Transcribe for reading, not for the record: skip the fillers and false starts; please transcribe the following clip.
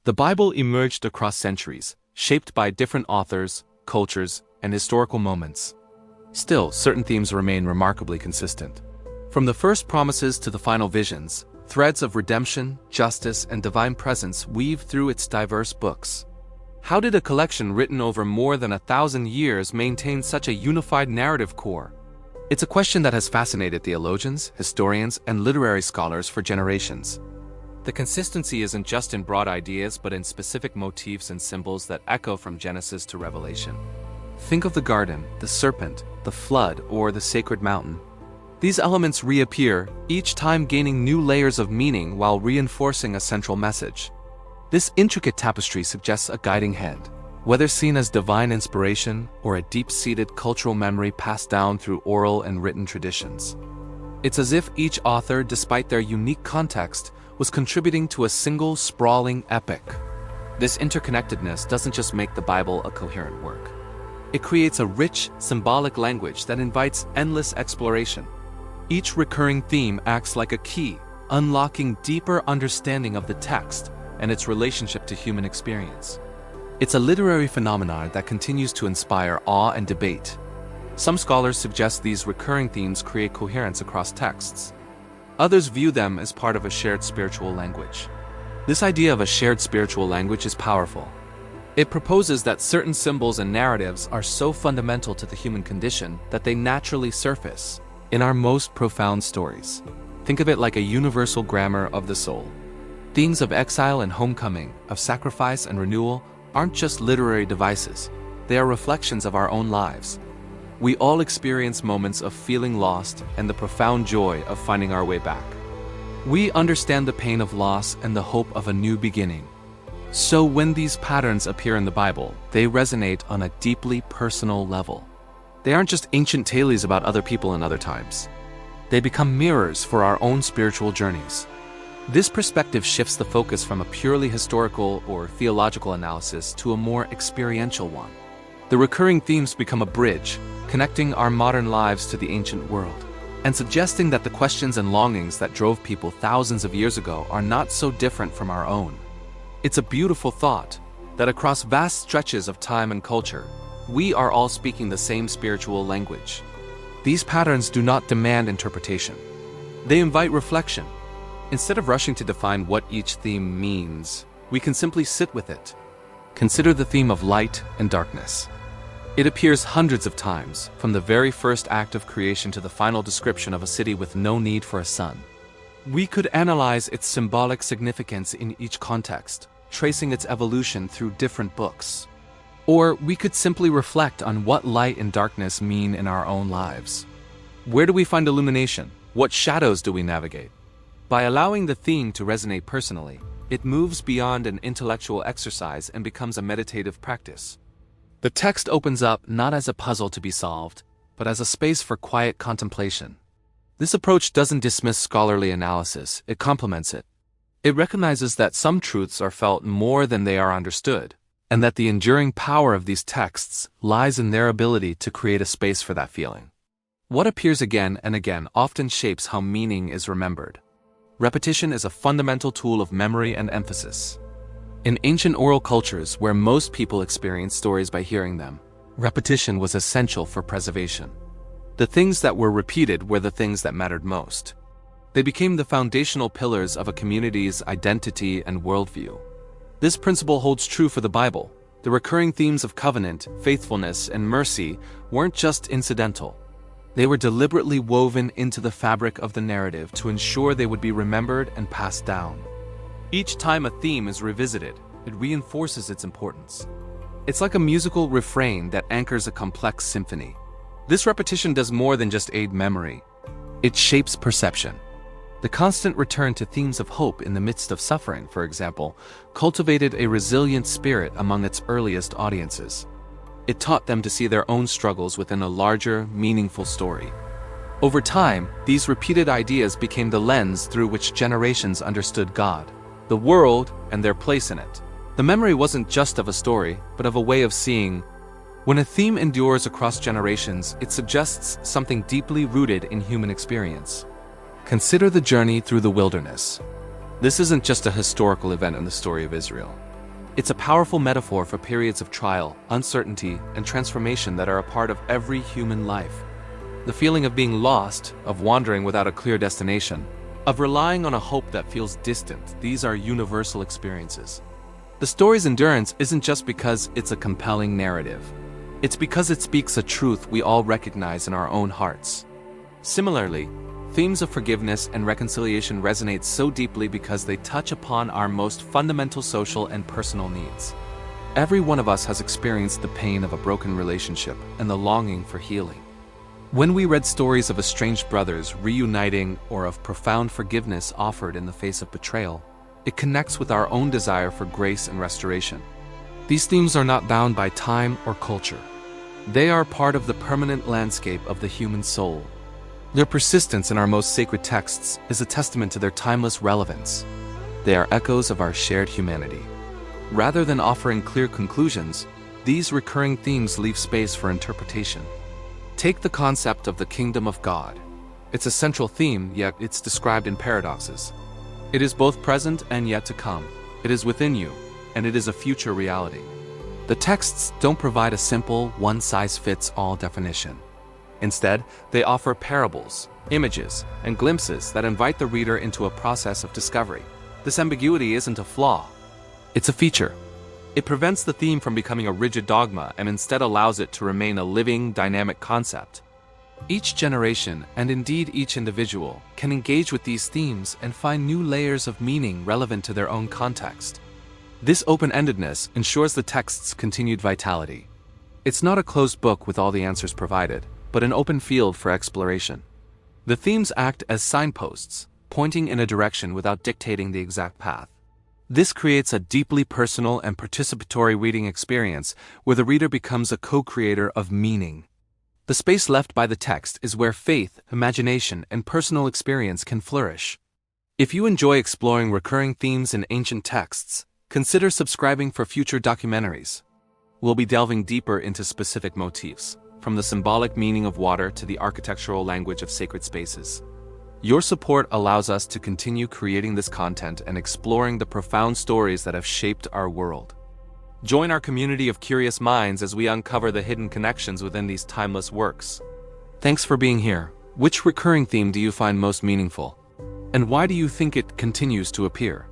The Bible emerged across centuries, shaped by different authors, cultures, and historical moments. Still, certain themes remain remarkably consistent. From the first promises to the final visions, threads of redemption, justice, and divine presence weave through its diverse books. How did a collection written over more than 1,000 years maintain such a unified narrative core? It's a question that has fascinated theologians, historians, and literary scholars for generations. The consistency isn't just in broad ideas but in specific motifs and symbols that echo from Genesis to Revelation. Think of the garden, the serpent, the flood, or the sacred mountain. These elements reappear, each time gaining new layers of meaning while reinforcing a central message. This intricate tapestry suggests a guiding hand, whether seen as divine inspiration or a deep-seated cultural memory passed down through oral and written traditions. It's as if each author, despite their unique context, was contributing to a single sprawling epic. This interconnectedness doesn't just make the Bible a coherent work. It creates a rich, symbolic language that invites endless exploration. Each recurring theme acts like a key, unlocking deeper understanding of the text and its relationship to human experience. It's a literary phenomenon that continues to inspire awe and debate. Some scholars suggest these recurring themes create coherence across texts. Others view them as part of a shared spiritual language. This idea of a shared spiritual language is powerful. It proposes that certain symbols and narratives are so fundamental to the human condition that they naturally surface in our most profound stories. Think of it like a universal grammar of the soul. Themes of exile and homecoming, of sacrifice and renewal, aren't just literary devices. They are reflections of our own lives. We all experience moments of feeling lost and the profound joy of finding our way back. We understand the pain of loss and the hope of a new beginning. So when these patterns appear in the Bible, they resonate on a deeply personal level. They aren't just ancient tales about other people in other times. They become mirrors for our own spiritual journeys. This perspective shifts the focus from a purely historical or theological analysis to a more experiential one. The recurring themes become a bridge, connecting our modern lives to the ancient world, and suggesting that the questions and longings that drove people thousands of years ago are not so different from our own. It's a beautiful thought that across vast stretches of time and culture, we are all speaking the same spiritual language. These patterns do not demand interpretation. They invite reflection. Instead of rushing to define what each theme means, we can simply sit with it. Consider the theme of light and darkness. It appears hundreds of times, from the very first act of creation to the final description of a city with no need for a sun. We could analyze its symbolic significance in each context, tracing its evolution through different books. Or we could simply reflect on what light and darkness mean in our own lives. Where do we find illumination? What shadows do we navigate? By allowing the theme to resonate personally, it moves beyond an intellectual exercise and becomes a meditative practice. The text opens up not as a puzzle to be solved, but as a space for quiet contemplation. This approach doesn't dismiss scholarly analysis, it complements it. It recognizes that some truths are felt more than they are understood, and that the enduring power of these texts lies in their ability to create a space for that feeling. What appears again and again often shapes how meaning is remembered. Repetition is a fundamental tool of memory and emphasis. In ancient oral cultures where most people experienced stories by hearing them, repetition was essential for preservation. The things that were repeated were the things that mattered most. They became the foundational pillars of a community's identity and worldview. This principle holds true for the Bible. The recurring themes of covenant, faithfulness, and mercy weren't just incidental. They were deliberately woven into the fabric of the narrative to ensure they would be remembered and passed down. Each time a theme is revisited, it reinforces its importance. It's like a musical refrain that anchors a complex symphony. This repetition does more than just aid memory. It shapes perception. The constant return to themes of hope in the midst of suffering, for example, cultivated a resilient spirit among its earliest audiences. It taught them to see their own struggles within a larger, meaningful story. Over time, these repeated ideas became the lens through which generations understood God, the world, and their place in it. The memory wasn't just of a story, but of a way of seeing. When a theme endures across generations, it suggests something deeply rooted in human experience. Consider the journey through the wilderness. This isn't just a historical event in the story of Israel. It's a powerful metaphor for periods of trial, uncertainty, and transformation that are a part of every human life. The feeling of being lost, of wandering without a clear destination, of relying on a hope that feels distant, these are universal experiences. The story's endurance isn't just because it's a compelling narrative. It's because it speaks a truth we all recognize in our own hearts. Similarly, themes of forgiveness and reconciliation resonate so deeply because they touch upon our most fundamental social and personal needs. Every one of us has experienced the pain of a broken relationship and the longing for healing. When we read stories of estranged brothers reuniting or of profound forgiveness offered in the face of betrayal, it connects with our own desire for grace and restoration. These themes are not bound by time or culture. They are part of the permanent landscape of the human soul. Their persistence in our most sacred texts is a testament to their timeless relevance. They are echoes of our shared humanity. Rather than offering clear conclusions, these recurring themes leave space for interpretation. Take the concept of the kingdom of God. It's a central theme, yet it's described in paradoxes. It is both present and yet to come. It is within you, and it is a future reality. The texts don't provide a simple, one-size-fits-all definition. Instead, they offer parables, images, and glimpses that invite the reader into a process of discovery. This ambiguity isn't a flaw. It's a feature. It prevents the theme from becoming a rigid dogma and instead allows it to remain a living, dynamic concept. Each generation, and indeed each individual, can engage with these themes and find new layers of meaning relevant to their own context. This open-endedness ensures the text's continued vitality. It's not a closed book with all the answers provided, but an open field for exploration. The themes act as signposts, pointing in a direction without dictating the exact path. This creates a deeply personal and participatory reading experience where the reader becomes a co-creator of meaning. The space left by the text is where faith, imagination, and personal experience can flourish. If you enjoy exploring recurring themes in ancient texts, consider subscribing for future documentaries. We'll be delving deeper into specific motifs, from the symbolic meaning of water to the architectural language of sacred spaces. Your support allows us to continue creating this content and exploring the profound stories that have shaped our world. Join our community of curious minds as we uncover the hidden connections within these timeless works. Thanks for being here. Which recurring theme do you find most meaningful? And why do you think it continues to appear?